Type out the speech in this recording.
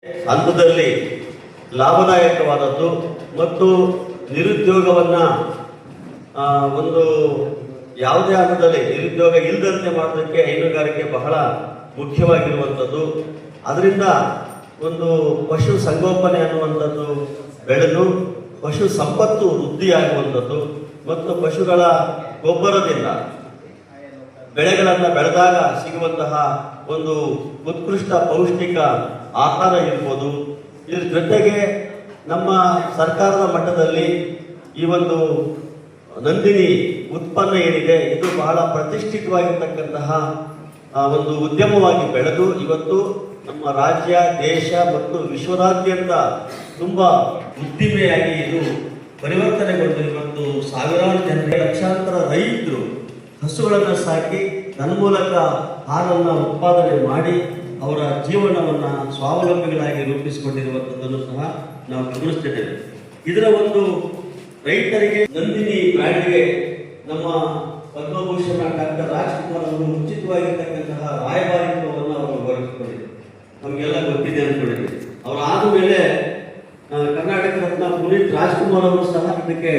ಹಂತದಲ್ಲಿ ಲಾಭದಾಯಕವಾದದ್ದು ಮತ್ತು ನಿರುದ್ಯೋಗವನ್ನು ಒಂದು ಯಾವುದೇ ಹಂತದಲ್ಲಿ ನಿರುದ್ಯೋಗ ಇಲ್ಲದಂತೆ ಮಾಡೋದಕ್ಕೆ ಹೈನುಗಾರಿಕೆ ಬಹಳ ಮುಖ್ಯವಾಗಿರುವಂಥದ್ದು. ಅದರಿಂದ ಒಂದು ಪಶು ಸಂಗೋಪನೆ ಅನ್ನುವಂಥದ್ದು ಬೆಳೆದು ಪಶು ಸಂಪತ್ತು ವೃದ್ಧಿಯಾಗುವಂಥದ್ದು ಮತ್ತು ಪಶುಗಳ ಗೊಬ್ಬರದಿಂದ ಬೆಳೆಗಳನ್ನು ಬೆಳೆದಾಗ ಸಿಗುವಂತಹ ಒಂದು ಉತ್ಕೃಷ್ಟ ಪೌಷ್ಟಿಕ ಆಹಾರ ಇರ್ಬೋದು. ಇದ್ರ ಜೊತೆಗೆ ನಮ್ಮ ಸರ್ಕಾರದ ಮಟ್ಟದಲ್ಲಿ ಈ ಒಂದು ನಂದಿನಿ ಉತ್ಪನ್ನ ಏನಿದೆ ಇದು ಬಹಳ ಪ್ರತಿಷ್ಠಿತವಾಗಿರ್ತಕ್ಕಂತಹ ಒಂದು ಉದ್ಯಮವಾಗಿ ಬೆಳೆದು ಇವತ್ತು ನಮ್ಮ ರಾಜ್ಯ, ದೇಶ ಮತ್ತು ವಿಶ್ವದಾದ್ಯಂತ ತುಂಬ ಉದ್ದಿಮೆಯಾಗಿ ಇದು ಪರಿವರ್ತನೆಗೊಂಡು ಇವತ್ತು ಸಾವಿರಾರು ಜನರಿಗೆ ಲಕ್ಷಾಂತರ ರೈತರು ಹಸುಗಳನ್ನು ಸಾಕಿ ತನ್ಮೂಲಕ ಹಾಲನ್ನು ಉತ್ಪಾದನೆ ಮಾಡಿ ಅವರ ಜೀವನವನ್ನು ಸ್ವಾವಲಂಬಿಗಳಾಗಿ ರೂಪಿಸಿಕೊಂಡಿರುವಂಥದ್ದನ್ನು ಸಹ ನಾವು ಗಮನಿಸ್ತಿದ್ದೇವೆ. ಇದರ ಒಂದು ರೈತರಿಗೆ ನಂದಿನಿ ಬ್ರ್ಯಾಂಡ್ಗೆ ನಮ್ಮ ಪದ್ಮಭೂಷಣ ಡಾಕ್ಟರ್ ರಾಜ್ಕುಮಾರ್ ಅವರು ಉಚಿತವಾಗಿರ್ತಕ್ಕಂತಹ ರಾಯಭಾರಿತ್ವವನ್ನು ಅವರು ಹೊರಡಿಸಿಕೊಂಡಿದ್ದಾರೆ. ನಮಗೆಲ್ಲ ಗೊತ್ತಿದೆ ಅಂದ್ಕೊಂಡಿದ್ದೀವಿ. ಅವರು ಆದ ಮೇಲೆ ಕರ್ನಾಟಕ ರತ್ನ ಪುನೀತ್ ರಾಜ್ಕುಮಾರ್ ಅವರು ಸಹ ಇದಕ್ಕೆ